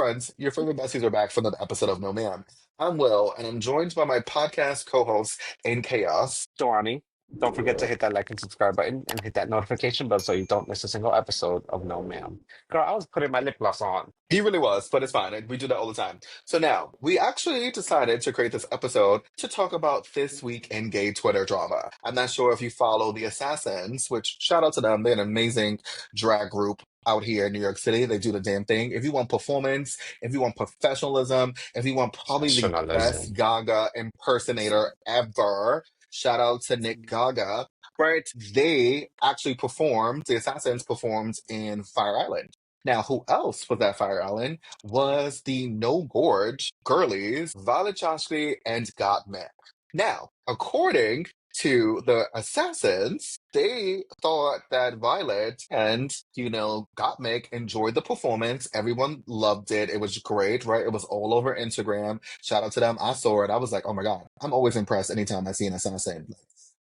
friends, your favorite besties are back for another episode of No Man. I'm Will, and I'm joined by my podcast co-host in chaos. Johnny. Don't forget to hit that like and subscribe button and hit that notification bell so you don't miss a single episode of No Ma'am. Girl, I was putting my lip gloss on. He really was, but it's fine. We do that all the time. So now, we actually decided to create this episode to talk about this week in gay Twitter drama. I'm not sure if you follow the Assassins, which shout out to them. They're an amazing drag group out here in New York City. They do the damn thing. If you want performance, if you want professionalism, if you want probably the best Professionalism. Gaga impersonator ever, shout out to Nick Gaga. Right? They actually performed, the Assassins performed in Fire Island. Now, who else was at Fire Island was the No Gorge girlies, Violet Chachki and Gottmik. Now, according to the Assassins, they thought that Violet and, Gottmik enjoyed the performance. Everyone loved it. It was great, right? It was all over Instagram. Shout out to them. I saw it. I was like, oh my God, I'm always impressed anytime I see an Assassin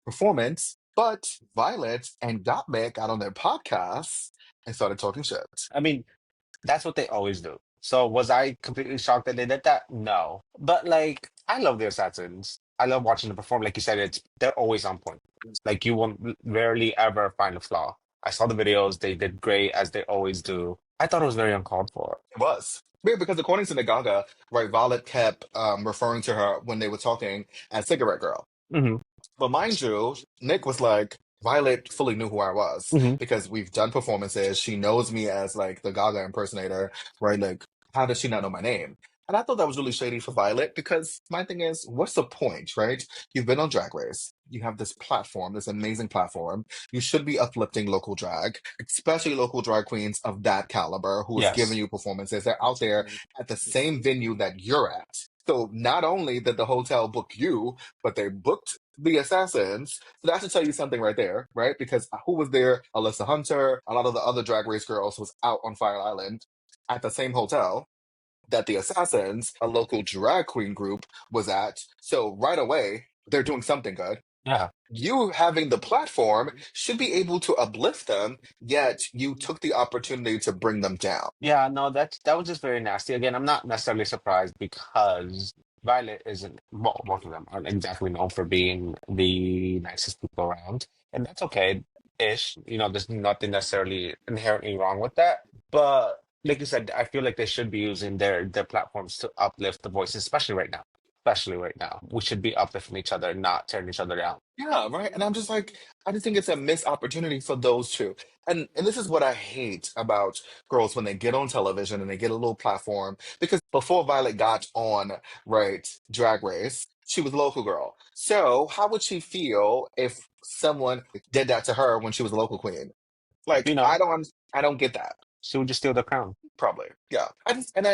performance. But Violet and Gottmik got on their podcast and started talking shit. I mean, that's what they always do. So was I completely shocked that they did that? No. But like, I love the Assassins. I love watching them perform. Like you said, they're always on point. Like you won't rarely ever find a flaw. I saw the videos, they did great as they always do. I thought it was very uncalled for. It was. Yeah, because according to Nagaga, right, Violet kept referring to her when they were talking as Cigarette Girl. Hmm. But mind you, Nick was like, Violet fully knew who I was Hmm. because we've done performances. She knows me as like the Gaga impersonator, right? Like, how does she not know my name? And I thought that was really shady for Violet because my thing is, what's the point, right? You've been on Drag Race. You have this platform, this amazing platform. You should be uplifting local drag, especially local drag queens of that caliber who is giving Yes. you performances. They're out there at the same venue that you're at. So not only did the hotel book you, but they booked the Assassins. So that should tell you something right there, right? Because who was there? Alyssa Hunter, a lot of the other Drag Race girls was out on Fire Island at the same hotel that the Assassins, a local drag queen group, was at. So right away, they're doing something good. Yeah. You having the platform should be able to uplift them, yet you took the opportunity to bring them down. Yeah, no, that was just very nasty. Again, I'm not necessarily surprised because Violet isn't, well, both of them aren't exactly known for being the nicest people around. And that's okay-ish. There's nothing necessarily inherently wrong with that. But like you said, I feel like they should be using their platforms to uplift the voices, especially right now. Especially right now. We should be uplifting each other, not tearing each other down. Yeah, right. And I'm just like, I just think it's a missed opportunity for those two. And this is what I hate about girls when they get on television and they get a little platform. Because before Violet got on, right, Drag Race, she was a local girl. So how would she feel if someone did that to her when she was a local queen? Like, You know, I don't get that. she would just steal the crown. Probably. Yeah. I just and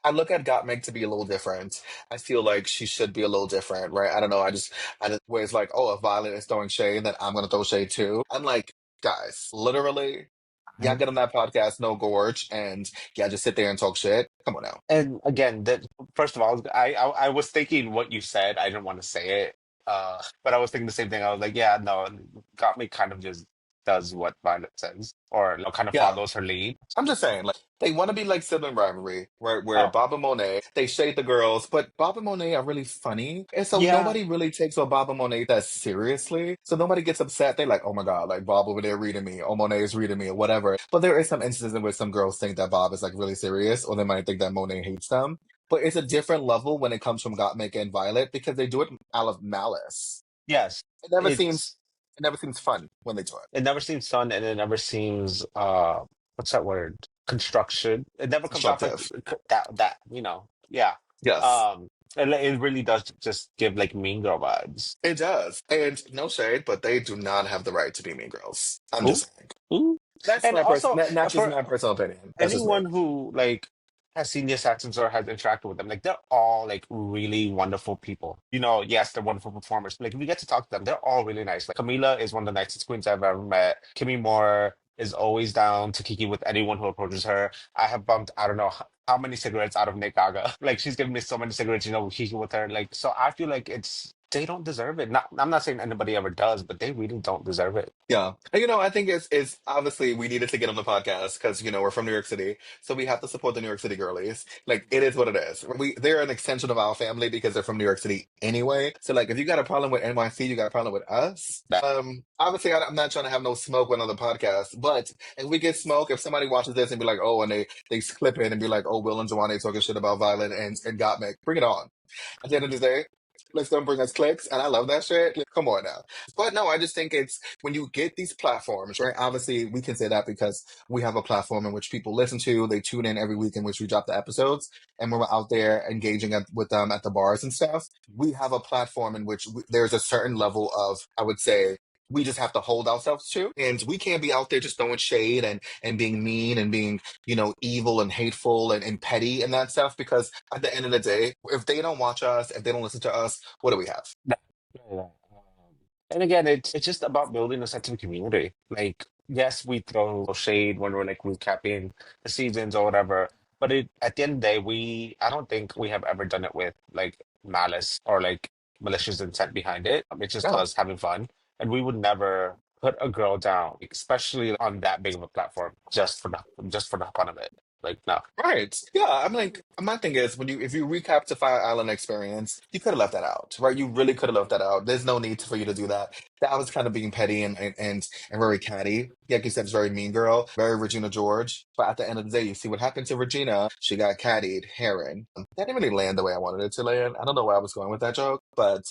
I look at Gottmik to be a little different. I feel like she should be a little different, right? I don't know. I just, where it's like, oh, if Violet is throwing shade, then I'm gonna throw shade too. I'm like, guys, literally, y'all get on that podcast, No Gorge, and yeah, just sit there and talk shit. Come on now. And again, that first of all, I was thinking what you said. I didn't want to say it, but I was thinking the same thing. I was like, yeah, no, got me kind of just does what Violet says, or kind of Yeah. follows her lead. I'm just saying, like, they want to be like sibling rivalry, right? Where Oh, Bob and Monet, they shade the girls, but Bob and Monet are really funny. And so yeah, nobody really takes what Bob and Monet that seriously. So nobody gets upset. They're like, oh my God, like Bob over there reading me, or Monet is reading me, or whatever. But there is some instances in which some girls think that Bob is like really serious, or they might think that Monet hates them. But it's a different level when it comes from Gottmik and Violet because they do it out of malice. yes, It never seems it's it never seems fun when they do it. it never seems fun, and it never seems what's that word? Construction. It never comes off like Constructive. yeah. Yes. Um, it really does just give like Mean Girl vibes. It does. And no shade, but they do not have the right to be mean girls. I'm Ooh, just saying. ooh. That's And my person. also Not just for my personal opinion. That's just me. anyone who like has seen the Assassins or has interacted with them, like they're all like really wonderful people. Yes, they're wonderful performers. Like if we get to talk to them, they're all really nice. Like Camila is one of the nicest queens I've ever met. Kimmy Moore is always down to kiki with anyone who approaches her. I have bumped I don't know how many cigarettes out of Nick Gaga. Like she's given me so many cigarettes, kiki with her. Like so I feel like it's they don't deserve it. Not, I'm not saying anybody ever does, but they really don't deserve it. Yeah. And, I think it's obviously we needed to get on the podcast because, we're from New York City. So we have to support the New York City girlies. Like, it is what it is. They're an extension of our family because they're from New York City anyway. So, like, if you got a problem with NYC, you got a problem with us. That Obviously, I'm not trying to have no smoke with another podcast, but if we get smoke, if somebody watches this and be like, oh, and they clip it and be like, oh, Will and Joanne talking shit about Violet and Gottmik, bring it on. At the end of the day, let's don't bring us clicks, and I love that shit. Like, come on now. But no, I just think it's when you get these platforms, right? Obviously, we can say that because we have a platform in which people listen to, they tune in every week in which we drop the episodes, and we're out there engaging with them at the bars and stuff. We have a platform in which there's a certain level of, I would say, we just have to hold ourselves to, and we can't be out there just throwing shade and being mean and being evil and hateful and petty and that stuff, because at the end of the day, if they don't watch us, if they don't listen to us, what do we have? that yeah, yeah. And again, it's just about building a sense of community. Like, yes, we throw shade when we're like recapping the seasons or whatever, but at the end of the day, I don't think we have ever done it with like malice or like malicious intent behind it. It's just No. us having fun, and we would never put a girl down, especially on that big of a platform, just for the fun of it. Like, no. Right. Yeah. I'm like, my thing is if you recap the Fire Island experience, you could have left that out, right? You really could have left that out. There's no need for you to do that. That was kind of being petty and very catty. Like you said, it's very mean girl, very Regina George. But at the end of the day, you see what happened to Regina. She got cattied, Heron. That didn't really land the way I wanted it to land. I don't know where I was going with that joke, but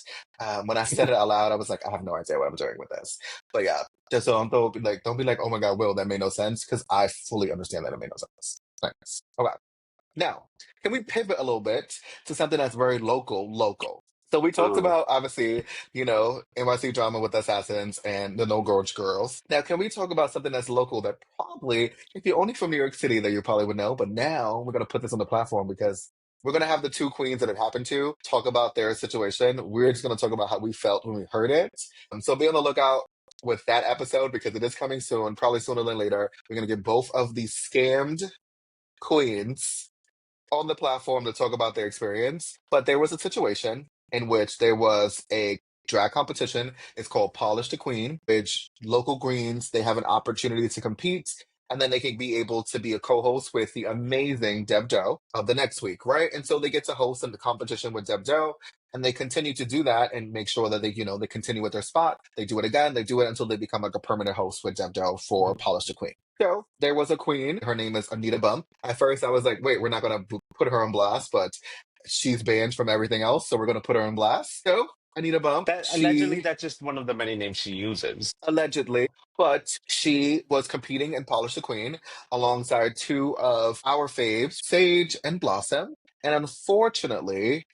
when I said it out loud, I was like, I have no idea what I'm doing with this. But yeah, just so don't be like, oh my God, Will, that made no sense, because I fully understand that it made no sense. Thanks. Okay. Now, can we pivot a little bit to something that's very local, local? So we talked Mm. about, obviously, NYC drama with assassins and the No Gorge Girls. Now, can we talk about something that's local that probably, if you're only from New York City, that you probably would know, but now we're going to put this on the platform because we're going to have the two queens that it happened to talk about their situation. We're just going to talk about how we felt when we heard it. So be on the lookout with that episode because it is coming soon, probably sooner than later. We're going to get both of these scammed queens on the platform to talk about their experience. But there was a situation in which there was a drag competition. It's called Polish the Queen, which local greens, they have an opportunity to compete. And then they can be able to be a co-host with the amazing Deb Doe of the next week, right? And so they get to host in the competition with Deb Doe, and they continue to do that and make sure that they continue with their spot. They do it again. They do it until they become like a permanent host with Deb Doe for Polish the Queen. So there was a queen. Her name is Anita Bump. At first, I was like, wait, we're not going to put her on blast, but she's banned from everything else, so we're going to put her on blast. So Anita Bump, That allegedly, she that's just one of the many names she uses. allegedly, but she was competing in Polish the Queen alongside two of our faves, Sage and Blossom. And unfortunately,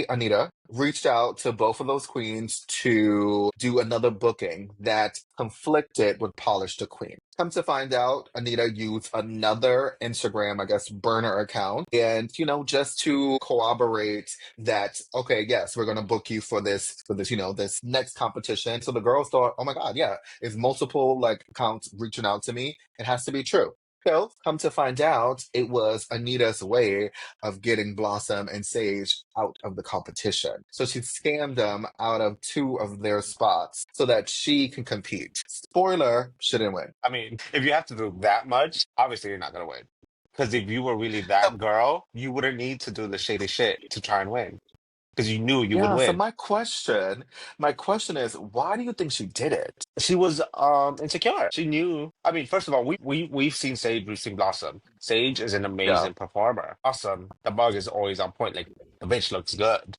Anita, reached out to both of those queens to do another booking that conflicted with Polish the Queen. Come to find out, Anita used another Instagram, I guess, burner account. And, just to corroborate that, okay, yes, we're going to book you this next competition. So the girls thought, oh my God, yeah, if multiple like accounts reaching out to me, it has to be true. So, come to find out, it was Anita's way of getting Blossom and Sage out of the competition. So she scammed them out of two of their spots so that she can compete. Spoiler, she didn't win. I mean, if you have to do that much, obviously you're not gonna win. Because if you were really that girl, you wouldn't need to do the shady shit to try and win. Because you knew you would Yeah, so win. my question is, why do you think she did it? She was insecure. She knew. I mean, first of all, we've seen Sage, we've seen Blossom. Sage is an Yeah. amazing performer. Blossom, the bug is always on point. Like the bitch looks good.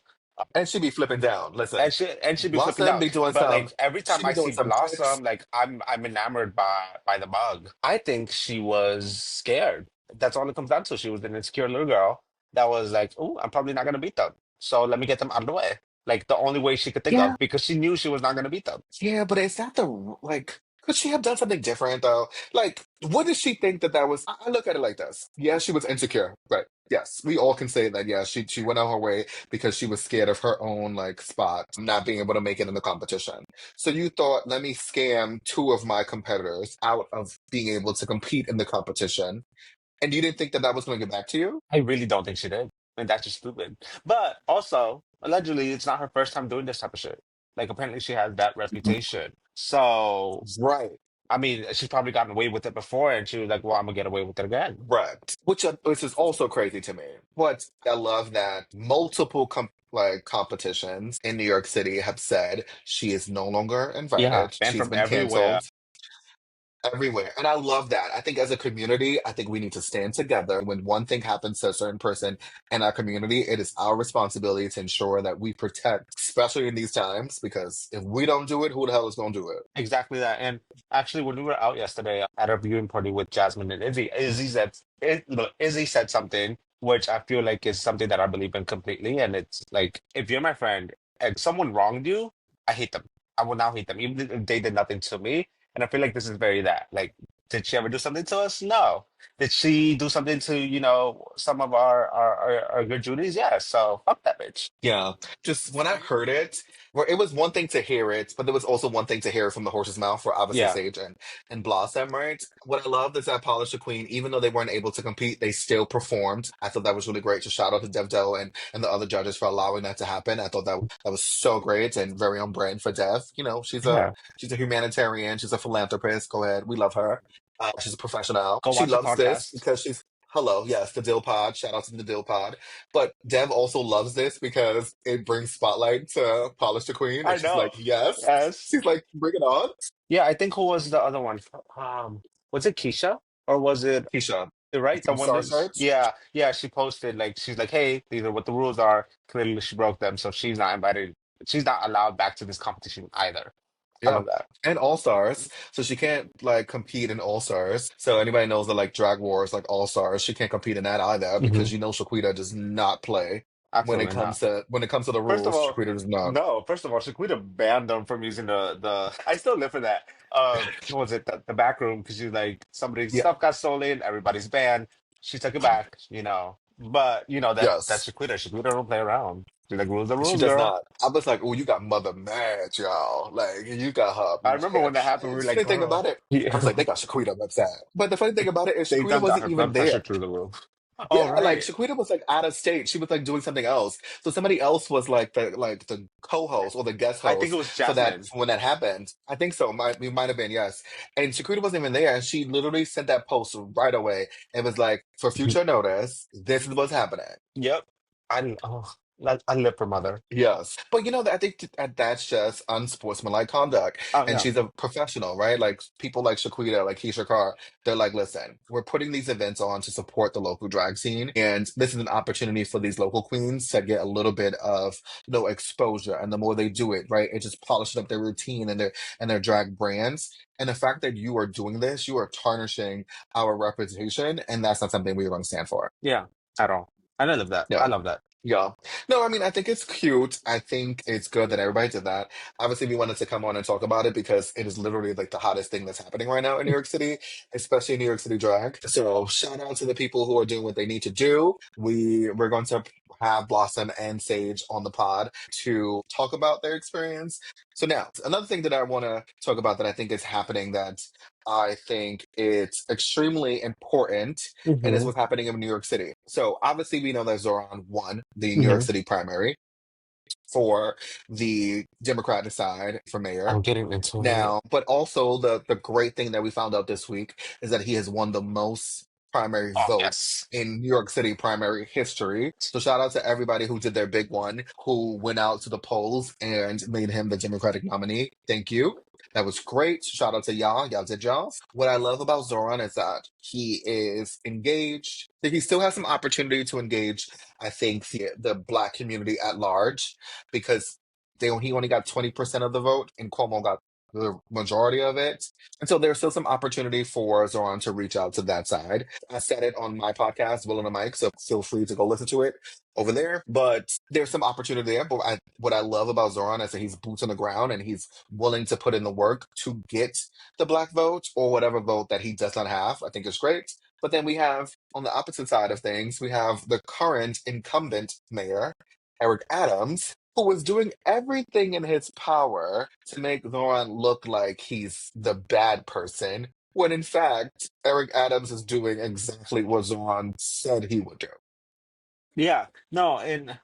And she be flipping down. Listen, And she'd be flipping Blossom out. be doing But some, like every she time be I doing see some tricks. Blossom, like I'm enamored by the bug. I think she was scared. That's all it comes down to. She was an insecure little girl that was like, "Oh, I'm probably not gonna beat them. So let me get them out of the way." Like the only way she could think Yeah. of because she knew she was not gonna beat them. Yeah, but is that like, could she have done something different though? Like, what did she think that was? I look at it like this. Yeah, she was insecure, right? Yes, we all can say that. Yeah, she went out her way because she was scared of her own like spot, not being able to make it in the competition. So you thought, let me scam two of my competitors out of being able to compete in the competition, and you didn't think that that was going to get back to you? I really don't think she did. And that's just stupid. But also, allegedly, it's not her first time doing this type of shit. Like, apparently, she has that reputation. So, Right. I mean, she's probably gotten away with it before, and she was like, "Well, I'm gonna get away with it again." Right. Which is also crazy to me. But I love that multiple competitions in New York City have said she is no longer Yeah, invited. banned She's from been everywhere. canceled everywhere. And I love that. I think as a community, I think we need to stand together. When one thing happens to a certain person in our community, it is our responsibility to ensure that we protect, especially in these times, because if we don't do it, who the hell is going to do it? Exactly that. And actually, when we were out yesterday at a viewing party with Jasmine and Izzy said something which I feel like is something that I believe in completely. And it's like, if you're my friend and someone wronged you, I hate them. I will now hate them, even if they did nothing to me. And I feel like this is very that. Like, did she ever do something to us? No. Did she do something to, some of our good Judies? Yeah. So fuck that bitch. Yeah, just when I heard it, where it was one thing to hear it, but there was also one thing to hear it from the horse's mouth for obviously Yeah. Sage and Blossom, right? What I loved is that Polish the Queen, even though they weren't able to compete, they still performed. I thought that was really great. So shout out to Dev Doe and the other judges for allowing that to happen. I thought that was so great and very on brand for Dev. You know, Yeah. she's a humanitarian, she's a philanthropist. Go ahead, we love her. She's a professional. Go She watch a loves this podcast. because she's hello, yes, the Dill Pod. Shout out to the Dill Pod. But Dev also loves this because it brings spotlight to Polish the Queen, I and she's know. like, yes. Yes. She's like, bring it on. Yeah, I think who was the other one? Was it Keisha or was it Keisha right? The from one Star that's Search. yeah, yeah. She posted like she's like, hey, these are what the rules are. Clearly, she broke them, so she's not invited. She's not allowed back to this competition either. I Yeah. love that. And All Stars. So she can't like compete in All Stars. So anybody knows that like Drag Wars, like All Stars, she can't compete in that either Hmm. because you know Shaquita does not play Absolutely not. when it comes to the First of rules. all, Shaquita does not. no. First of all, Shaquita banned them from using the. I still live for that. What was it the back room? Because she's like somebody's Yeah. stuff got stolen, everybody's banned. She took it back, But that's Yes. Shaquita. Shaquita don't play around. She's like rules are She rules, does girl. not. I was like, oh, you got mother mad, y'all. Like, you got her I remember mad. when that happened. We And were the like, funny thing about girl, it, I was yeah. like, they got Shaquita upset. But the funny thing about it is, They Shaquita done got wasn't her even blood there. pressure through the roof. All Yeah, like right. Shaquita was like out of state. She was like doing something else. So somebody else was like the co-host or the guest I think it host was for that Jasmine. for when that happened. I think so. We might have been, yes. And Shaquita wasn't even there, and she literally sent that post right away and was like, for future notice, this is what's happening. Yep. I live for mother. Yes, but I think that's just unsportsmanlike conduct, Oh and yeah. she's a professional, right? Like people like Shaquita, like Keisha Carr, they're like, listen, we're putting these events on to support the local drag scene, and this is an opportunity for these local queens to get a little bit of exposure, and the more they do it, right, it just polishes up their routine and their drag brands. And the fact that you are doing this, you are tarnishing our reputation, and that's not something we're going to stand for. Yeah. At all. And I love that. I Yeah. love that. Yeah. No, I mean, I think it's cute. I think it's good that everybody did that. Obviously, we wanted to come on and talk about it because it is literally like the hottest thing that's happening right now in New York City, especially in New York City drag. So shout out to the people who are doing what they need to do. We're going to have Blossom and Sage on the pod to talk about their experience. So now, another thing that I want to talk about that I think is happening that I think it's extremely important and is Hmm. what's happening in New York City. So obviously we know that Zoran won the New York Hmm. City primary for the Democratic side for mayor. I'm getting into it. Now, but also the great thing that we found out this week is that he has won the most primary Oh votes yes. in New York City primary history. So shout out to everybody who did their big one, who went out to the polls and made him the Democratic nominee. Thank you. That was great. Shout out to y'all. Y'all did y'all. What I love about Zoran is that he is engaged. That he still has some opportunity to engage, I think, the Black community at large because he only got 20% of the vote, and Cuomo got the majority of it. And so there's still some opportunity for Zoran to reach out to that side. I said it on my podcast, Will on the Mic, so feel free to go listen to it over there. But there's some opportunity there. But what I love about Zoran is that he's boots on the ground and he's willing to put in the work to get the Black vote or whatever vote that he does not have. I think it's great. But then we have, on the opposite side of things, we have the current incumbent mayor, Eric Adams, who was doing everything in his power to make Zoran look like he's the bad person, when in fact, Eric Adams is doing exactly what Zoran said he would do. Yeah, no, and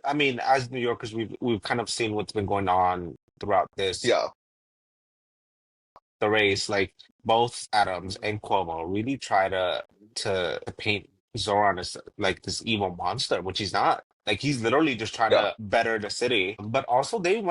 I mean, as New Yorkers, we've kind of seen what's been going on throughout Yeah. the race. Like both Adams and Cuomo really try to paint Zoran as like this evil monster, which he's not. Like he's literally just trying Yeah. to better the city. But also they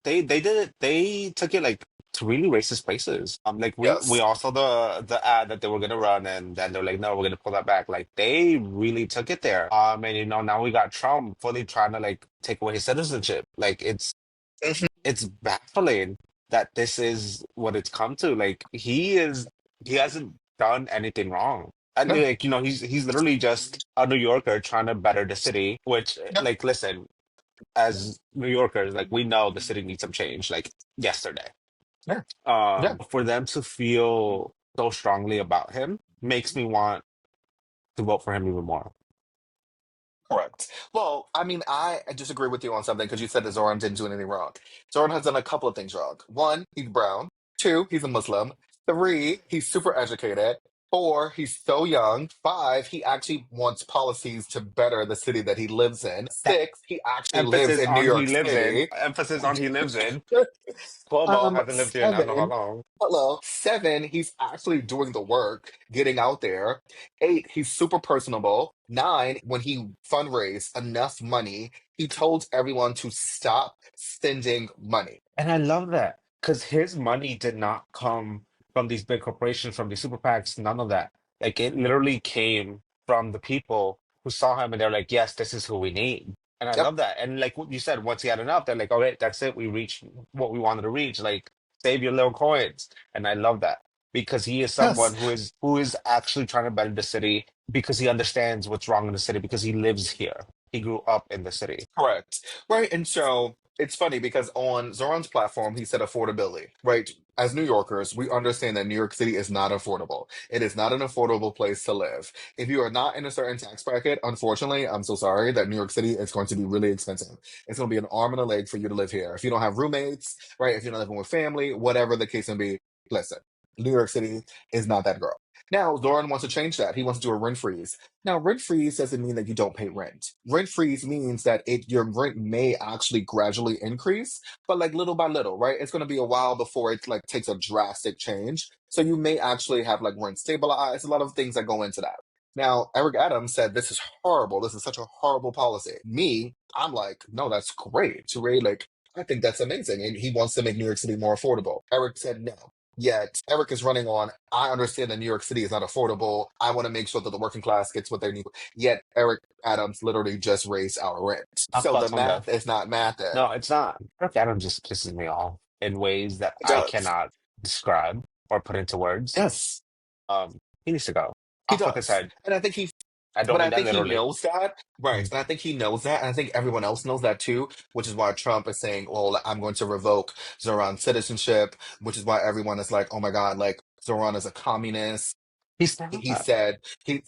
did it, they took it like to really racist places. Like we Yes. all saw the ad that they were gonna run, and then they're like, no, we're gonna pull that back. Like they really took it there. And now we got Trump fully trying to like take away his citizenship. Like Mhm. it's baffling that this is what it's come to. Like he hasn't done anything wrong. And No. like, he's literally just a New Yorker trying to better the city, which Yeah. like listen, as New Yorkers, like we know the city needs some change, like yesterday. Yeah. Yeah. For them to feel so strongly about him makes me want to vote for him even more. Correct. Well, I mean, I disagree with you on something because you said that Zoran didn't do anything wrong. Zoran has done a couple of things wrong. One, he's brown. Two, he's a Muslim. Three, he's super educated. Four, he's so young. Five, he actually wants policies to better the city that he lives in. That Six, he actually lives emphasis in New on he York lives in, City. emphasis on he lives in. Cuomo hasn't lived here in I don't know how Seven, long. hello. Seven, he's actually doing the work, getting out there. Eight, he's super personable. Nine, when he fundraised enough money, he told everyone to stop spending money. And I love that because his money did not come from these big corporations, from these super PACs, none of that. Like it literally came from the people who saw him and they're like, yes, this is who we need. And I Yep. love that. And like what you said, once he had enough, they're like, all right, that's it. We reached what we wanted to reach. Like, save your little coins. And I love that because he is Yes. someone who is actually trying to better the city because he understands what's wrong in the city because he lives here. He grew up in the city. Correct. Right. And so it's funny because on Zoran's platform, he said affordability, right? As New Yorkers, we understand that New York City is not affordable. It is not an affordable place to live. If you are not in a certain tax bracket, unfortunately, I'm so sorry that New York City is going to be really expensive. It's going to be an arm and a leg for you to live here. If you don't have roommates, right? If you're not living with family, whatever the case may be, listen, New York City is not that girl. Now, Zoran wants to change that. He wants to do a rent freeze. Now, rent freeze doesn't mean that you don't pay rent. Rent freeze means that your rent may actually gradually increase, but like little by little, right? It's going to be a while before it like takes a drastic change. So you may actually have like rent stabilized. A lot of things that go into that. Now, Eric Adams said this is horrible. This is such a horrible policy. Me, I'm like, no, that's great. Ray, like, I think that's amazing. And he wants to make New York City more affordable. Eric said no. Yet Eric is running on, I understand that New York City is not affordable. I want to make sure that the working class gets what they need. Yet Eric Adams literally just raised our rent. Not So the plus one math death. is not mathing. No, it's not. Kirk Adams just pisses me off in ways that It I does. cannot describe or put into words. Yes, He needs to go. he Off with his does. head. And I think he I don't But I mean that think he literally. knows that, right? Mhm. And I think he knows that, and I think everyone else knows that too, which is why Trump is saying, "Well, I'm going to revoke Zoran's citizenship," which is why everyone is like, "Oh my God, like Zoran is a communist." He's He not. said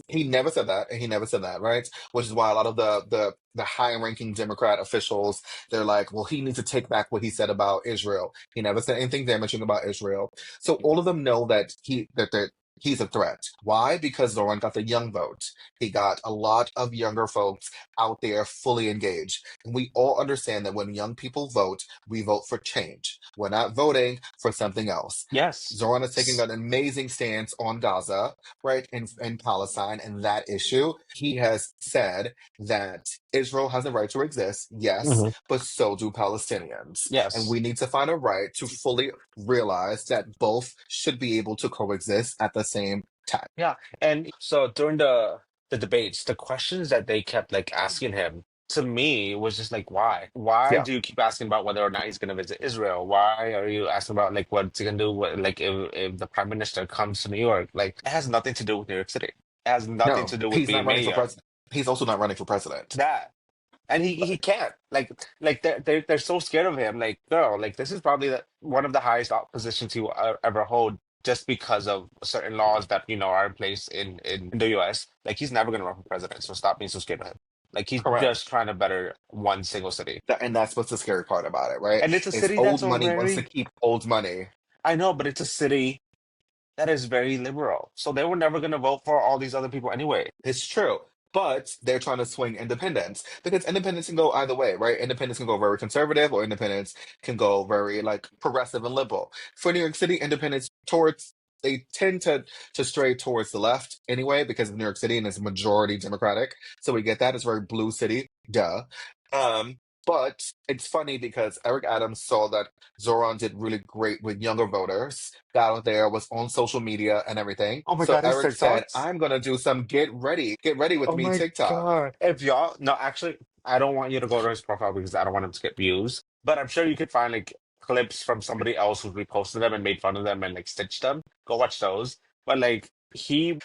he never said that, and he never said that, right? Which is why a lot of the high-ranking Democrat officials they're like, well, he needs to take back what he said about Israel. He never said anything damaging about Israel. So all of them know that he's a threat. Why? Because Zoran got the young vote. He got a lot of younger folks out there fully engaged, and we all understand that when young people vote, we vote for change. We're not voting for something else. Yes. Zoran is taking an amazing stance on Gaza, right, in Palestine and that issue. He has said that Israel has a right to exist, yes, Hmm. but so do Palestinians. And Yes. we need to find a right to fully realize that both should be able to coexist at the same time. Yeah. And so during the debates, the questions that they kept like asking him to me was just like, why? Why Yeah, do you keep asking about whether or not he's going to visit Israel? Why are you asking about like what's he going to do? Like if the prime minister comes to New York, like it has nothing to do with New York City. It has nothing no, to do with he's not being running for mayor. president. He's also not running for president. That. And he can't like they're so scared of him. Like, girl, like this is probably one of the highest positions he will ever hold, just because of certain laws that are in place in the U.S. Like he's never gonna run for president, so stop being so scared of him. Like he's just Correct. trying to better one single city, And that's what's the scary part about it, right? and it's a Is city that's old a money wants to very keep old money. I know, but it's a city that is very liberal, so they were never gonna vote for all these other people anyway. It's true. but they're trying to swing independence because independence can go either way, right? Independence can go very conservative, or independence can go very like progressive and liberal. For New York City, independence towards they tend to stray towards the left anyway because of New York City and it's majority Democratic. So we get that. It's a very blue city, duh. Um, but it's funny because Eric Adams saw that Zoran did really great with younger voters, got out there, was on social media and everything. Oh my So God, his Eric said, TikToks. I'm gonna do some get ready with Oh me my TikTok. God. If y'all, no, actually, I don't want you to go to his profile because I don't want him to get views. But I'm sure you could find like clips from somebody else who reposted them and made fun of them and like stitched them. Go watch those. But like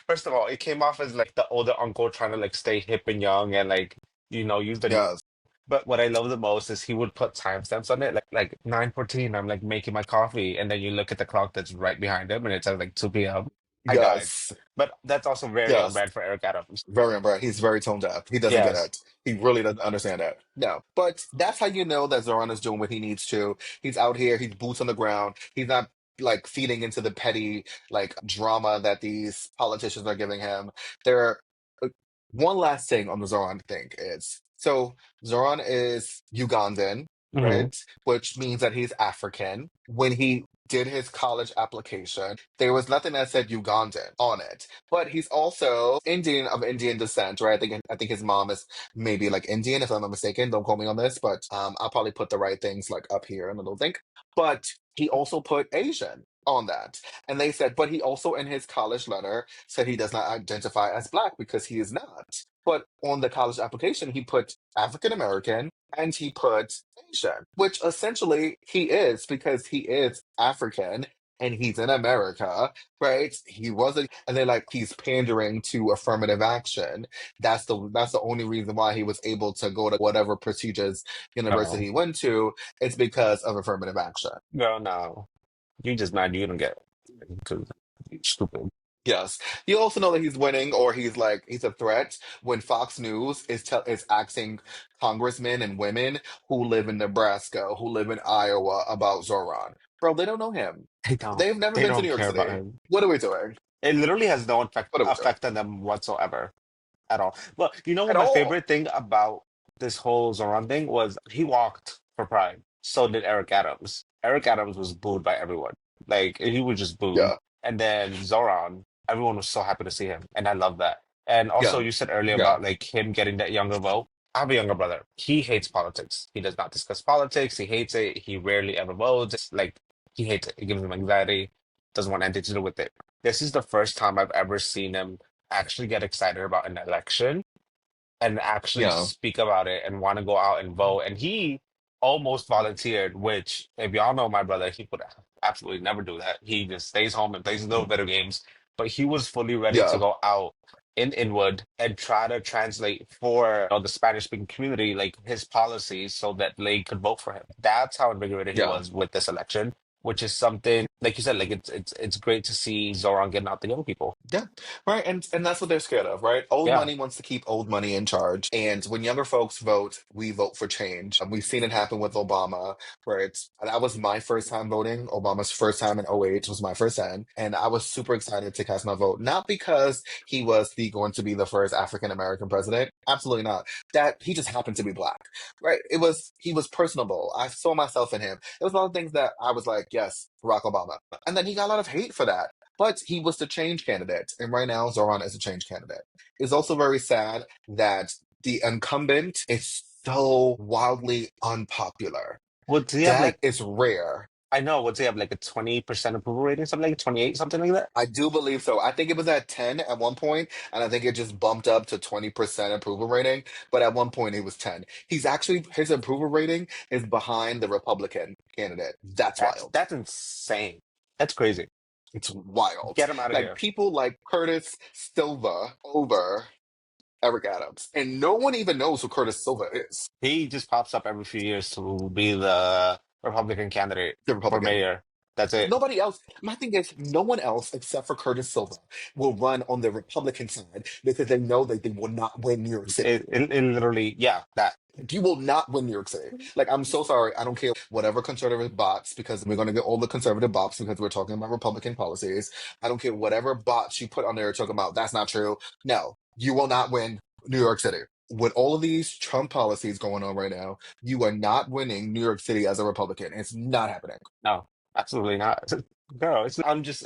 first of all, it came off as like the older uncle trying to like stay hip and young and like, use the new. Yes, But what I love the most is he would put timestamps on it, like 9:14, I'm like making my coffee, and then you look at the clock that's right behind him, and it says like 2 p.m. I died. yes, But that's also very on yes. brand for Eric Adams. Very bright. He's very tone deaf. He doesn't get Yes. it. He really doesn't understand it. No. But that's how you know that Zoran is doing what he needs to. He's out here, he's boots on the ground. He's not like feeding into the petty like drama that these politicians are giving him. There uh, one last thing on the Zoran thing is so Zoran is Ugandan, Hmm. right? Which means that he's African. When he did his college application, there was nothing that said Ugandan on it. But he's also Indian of Indian descent, right? I think his mom is maybe like Indian, if I'm not mistaken. Don't quote me on this, but I'll probably put the right things like up here in the little thing. But he also put Asian on that. And they said, but he also in his college letter said he does not identify as black because he is not. But on the college application, he put African American and he put Asian, which essentially he is because he is African and he's in America, right? He wasn't, and they're like he's pandering to affirmative action. That's the only reason why he was able to go to whatever prestigious university No. he went to. It's because of affirmative action. Girl, no. You just mad you don't get because you stupid. Yes. You also know that he's winning or he's a threat when Fox News is asking congressmen and women who live in Nebraska, who live in Iowa about Zoran. Bro, they don't know him. They don't. They've never They been to New don't York care about City. him. What are we doing? It literally has no What are we doing? effect on them whatsoever. At all. Well, you know At what my all. favorite thing about this whole Zoran thing was he walked for Pride. So did Eric Adams. Eric Adams was booed by everyone. Like he was just booed. Yeah. And then Zoran, everyone was so happy to see him. And I love that. And also Yeah. you said earlier Yeah. about like him getting that younger vote. I have a younger brother. He hates politics. He does not discuss politics. He hates it. He rarely ever votes. Like he hates it. It gives him anxiety. Doesn't want anything to do with it. This is the first time I've ever seen him actually get excited about an election and actually Yeah. speak about it and want to go out and vote. And he almost volunteered, which, if y'all know my brother, he would absolutely never do that. He just stays home and plays his little video games. But he was fully ready to Yeah. go out in Inwood and try to translate for the Spanish speaking community, like his policies, so that they could vote for him. That's how invigorated he Yeah. was with this election, which is something, like you said, like it's great to see Zoran getting out the young people. Yeah, right, and that's what they're scared of, right? Old Yeah. money wants to keep old money in charge, and when younger folks vote, we vote for change. We've seen it happen with Obama, where that was my first time voting. Obama's first time in '08 was my first time, and I was super excited to cast my vote, not because he was the going to be the first African American president, absolutely not. That he just happened to be black, right? He was personable. I saw myself in him. It was a lot of things that I was like, yes, Barack Obama, and then he got a lot of hate for that. But he was the change candidate, and right now Zoran is a change candidate. It's also very sad that the incumbent is so wildly unpopular. Would he have That like is rare. I know, would he have like a 20% approval rating, something like 28, something like that? I do believe so. I think it was at 10 at one point, and I think it just bumped up to 20% approval rating. But at one point, it was 10. His approval rating is behind the Republican candidate. That's wild. That's insane. That's crazy. It's wild. Get him out of Like here. people like Curtis Silva over Eric Adams. And no one even knows who Curtis Silva is, He just pops up every few years to be the Republican candidate the for Republican. mayor. That's it. Nobody else, my thing is, no one else except for Curtis Silva will run on the Republican side because they know that they will not win New York City. It literally, yeah, that. You will not win New York City. Like, I'm so sorry. I don't care whatever conservative bots, because we're going to get all the conservative bots because we're talking about Republican policies. I don't care whatever bots you put on there talking about that's not true. No, you will not win New York City. With all of these Trump policies going on right now, you are not winning New York City as a Republican. It's not happening. No, absolutely not. Girl,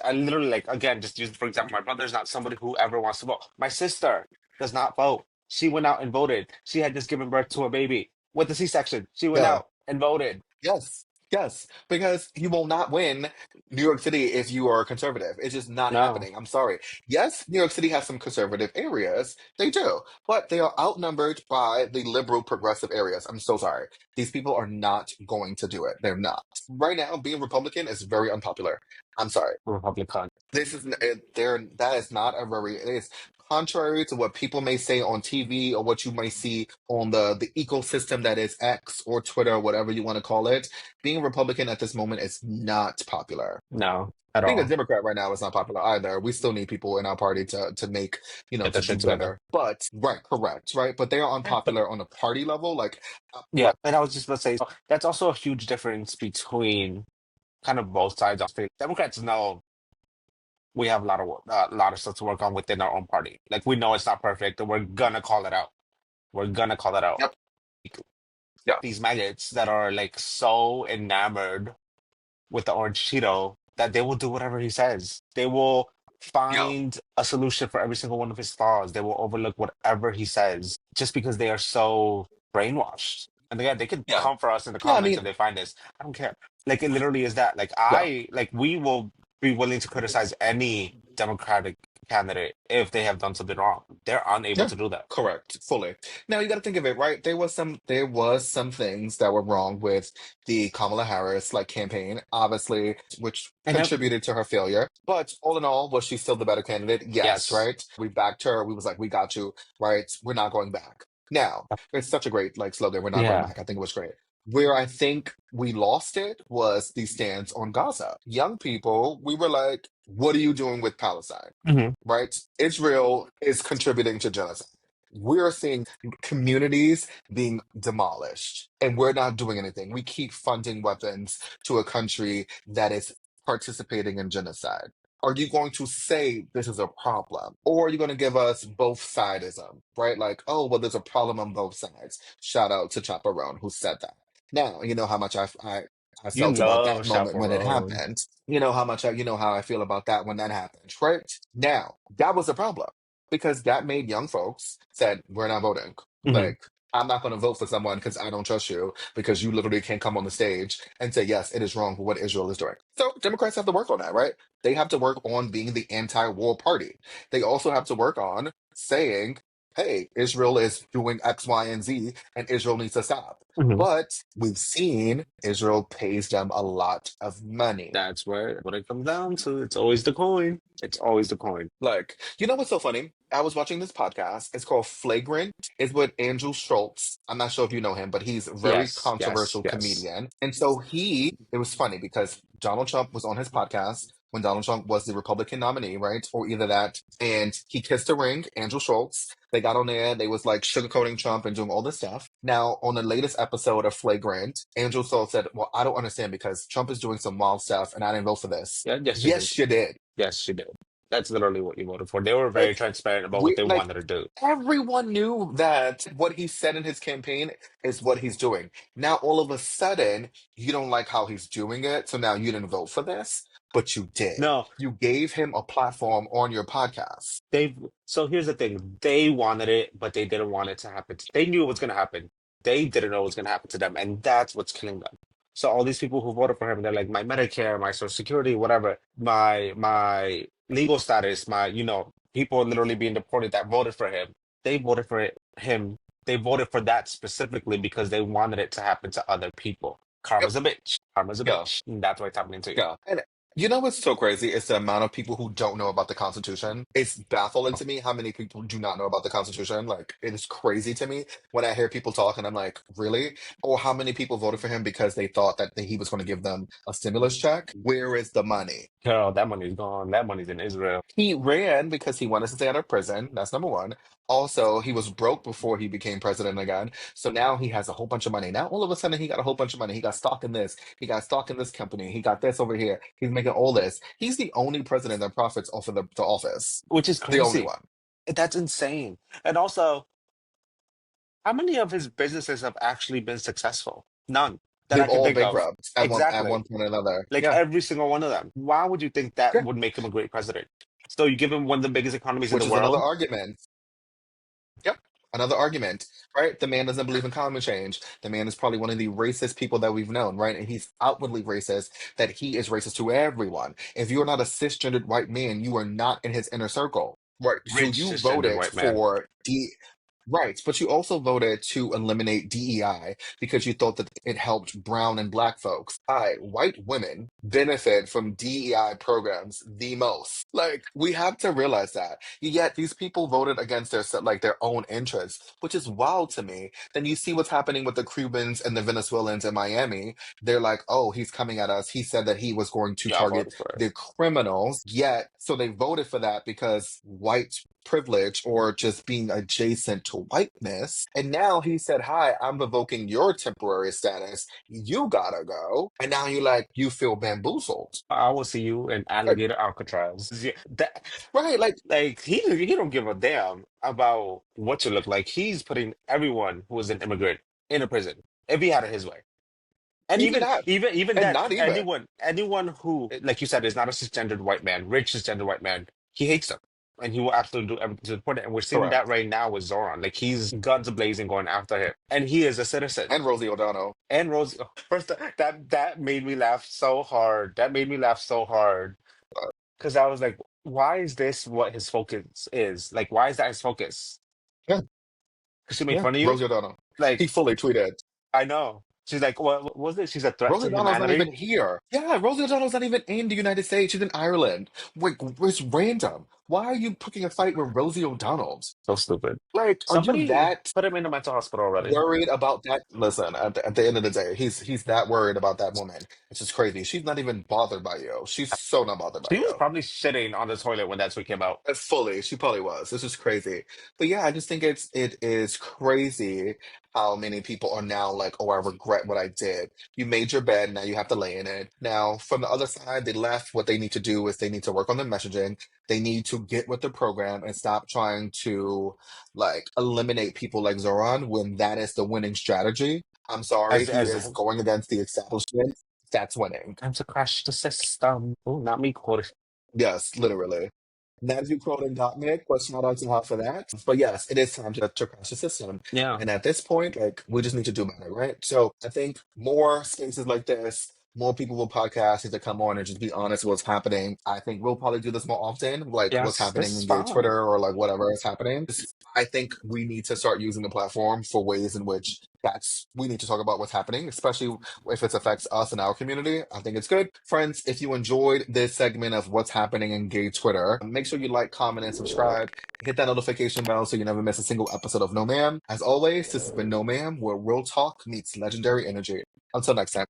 I literally like, again, just use, for example, my brother's not somebody who ever wants to vote. My sister does not vote. She went out and voted. She had just given birth to a baby with a C-section. She went Yeah. out and voted. Yes, yes, because you will not win New York City if you are conservative. It's just not No, happening. I'm sorry. Yes, New York City has some conservative areas. They do, but they are outnumbered by the liberal progressive areas. I'm so sorry. These people are not going to do it. They're not. Right now, being Republican is very unpopular. I'm sorry. Republican. This is there. That is not a very. It is contrary to what people may say on TV or what you may see on the ecosystem that is X or Twitter or whatever you want to call it. Being a Republican at this moment is not popular. No, at Being a all. Democrat right now is not popular either. We still need people in our party to make Get to that do shit together. better. But right, correct, right. But they are Yeah, but unpopular on a party level. Like, yeah, right, and I was just about to say, so that's also a huge difference between kind of both sides of the Democrats know we have a lot of a lot of stuff to work on within our own party. Like we know it's not perfect, and we're gonna call it out. We're gonna call it out. yep, yeah, These maggots that are like so enamored with the orange Cheeto that they will do whatever he says. They will yeah, find a solution for every single one of his flaws. They will overlook whatever he says just because they are so brainwashed. And again, they could yeah, come for us in the yeah. I comments if mean, they find this. I don't care. Like it literally is that. yeah. We will be willing to criticize any Democratic candidate if they have done something wrong. They're unable Yeah, to do that. correct, fully. Now you got to think of it, right? There was some things that were wrong with the Kamala Harris like campaign, obviously, which And then, contributed to her failure. But all in all, was she still the better candidate? Yes, yes. right? We backed her. We was like, we got you, right? We're not going back. Now, it's such a great like slogan. We're not going Yeah. back. I think it was great. Where I think we lost it was the stance on Gaza. Young people, we were like, what are you doing with Palestine? Hmm. Right? Israel is contributing to genocide. We're seeing communities being demolished, and we're not doing anything. We keep funding weapons to a country that is participating in genocide. Are you going to say this is a problem? Or are you going to give us both sidism, right? Like, oh, well, there's a problem on both sides. Shout out to Chaperone who said that. Now, you know how much I You felt about love that moment when it chaperone. happened. You know how I feel about that when that happened, right? Now, that was a problem because that made young folks said, we're not voting. Hmm. Like, I'm not going to vote for someone because I don't trust you because you literally can't come on the stage and say, yes, it is wrong for what Israel is doing. So Democrats have to work on that, right? They have to work on being the anti-war party. They also have to work on saying, hey, Israel is doing X, Y, and Z, and Israel needs to stop. Hmm. But we've seen Israel pays them a lot of money. That's what it comes down to. It's always the coin. It's always the coin. Like, you know what's so funny? I was watching this podcast. It's called Flagrant. It's with Andrew Schultz. I'm not sure if you know him, but he's a very Yes, yes, controversial yes. comedian. And so it was funny because Donald Trump was on his podcast when Donald Trump was the Republican nominee, right? Or either that. And he kissed a ring, Andrew Schultz. They got on there. They was like sugarcoating Trump and doing all this stuff. Now, on the latest episode of Flagrant, Andrew Schultz said, well, I don't understand because Trump is doing some wild stuff and I didn't vote for this. Yeah, yes, you did. Yes, you did. Yes, you did. That's literally what you voted for. They were very Like transparent about what we they like wanted to do. everyone knew that what he said in his campaign is what he's doing. Now all of a sudden you don't like how he's doing it, so now you didn't vote for this, but you did. No, You gave him a platform on your podcast. they. So here's the thing: they wanted it, but they didn't want it to happen. They knew it was going to happen. They didn't know it was going to happen to them, and that's what's killing them. So all these people who voted for him, they're like, my Medicare, my Social Security, whatever, my legal status, my people literally being deported that voted for him. They voted for him. They voted for that specifically because they wanted it to happen to other people. Yep. Karma's a bitch. Karma's a Yeah. bitch. And that's why it's happening to you. Yeah. And you know what's so crazy? It's the amount of people who don't know about the Constitution. It's baffling to me how many people do not know about the Constitution. Like, it is crazy to me when I hear people talk and I'm like, really? Or how many people voted for him because they thought that he was going to give them a stimulus check? Where is the money? Girl, that money's gone. That money's in Israel. He ran because he wanted to stay out of prison. That's number one. Also, he was broke before he became president again. So now he has a whole bunch of money. Now all of a sudden he got a whole bunch of money. He got stock in this. He got stock in this company. He got this over here. He's making all this. He's the only president that profits off of the office. Which is The only crazy. one. That's insane. And also, How many of his businesses have actually been successful? None that I They've can all think of. bankrupt at Exactly. one point or another. Like Yeah. every single one of them. Why would you think that Yeah. would make him a great president? So you give him one of the biggest economies in the Which is another world. argument. Yep. Another argument, right? The man doesn't believe in climate change. The man is probably one of the racist people that we've known, right? And he's outwardly racist, that he is racist to everyone. If you're not a cisgendered white man, you are not in his inner circle. Right. So Rich you cisgendered voted white man. for right, but you also voted to eliminate DEI because you thought that it helped brown and black folks. White women benefit from DEI programs the most. Like, we have to realize that. Yet these people voted against their own interests, which is wild to me. Then you see what's happening with the Cubans and the Venezuelans in Miami. They're like, oh, he's coming at us. He said that he was going to Yeah, I target voted for it. the criminals. Yet, so they voted for that because white privilege or just being adjacent to whiteness. And now he said, hi, I'm revoking your temporary status. You gotta go. And now you feel bamboozled. I will see you in Like, alligator Alcatraz. Yeah, that, right, like, like he don't give a damn about what you look like. He's putting everyone who is an immigrant in a prison if he had it his way. And even even that. even even And that not even. anyone who, like you said, is not a cisgendered white man, rich cisgendered white man, he hates them. And he will absolutely do everything to support it. And we're seeing that Correct. right now with Zoran. Like he's guns blazing going after him. And he is a citizen. And Rosie O'Donnell. And Rose, first that made me laugh so hard. That made me laugh so hard. Because I was like, why is this what his focus is? Like, why is that his focus? Yeah, Because she made yeah, fun of you? Rosie O'Donnell. He Like, fully tweeted. I know. She's like, what was it? She's a threat Rosie to O'Donnell's not humanity. even here. Yeah, Rosie O'Donnell's not even in the United States. She's in Ireland. Wait, it's random. Why are you picking a fight with Rosie O'Donnell? So stupid. Like, are you Somebody that put him in a mental hospital already. worried about that? Listen, at the end of the day, he's that worried about that woman. It's just crazy. She's not even bothered by you. She's so not bothered by She was you. probably shitting on the toilet when that tweet came out. Fully, she probably was. This is crazy. But yeah, I just think it is crazy how many people are now like, oh, I regret what I did. You made your bed, now you have to lay in it. Now, from the other side, the left, what they need to do is they need to work on the messaging. They need to get with the program and stop trying to like eliminate people like Zoran when that is the winning strategy. I'm sorry, he As is going against the establishment. That's winning. time to crash the system. Oh, not me, quote. Yes, literally. As you quoted Dominic, but shout out to her for that. But yes, it is time to crash the system. Yeah. And at this point, like, we just need to do better, right? So I think more spaces like this, more people will podcast need to come on and just be honest with what's happening. I think we'll probably do this more often, like what's Yes, this happening is in gay fun. Twitter or like whatever is happening. I think we need to start using the platform for ways in which we need to talk about what's happening, especially if it affects us and our community. I think it's good. Friends, if you enjoyed this segment of what's happening in gay Twitter, make sure you like, comment, and subscribe. Hit that notification bell so you never miss a single episode of No Ma'am. As always, this has been No Ma'am, where real talk meets legendary energy. Until next time.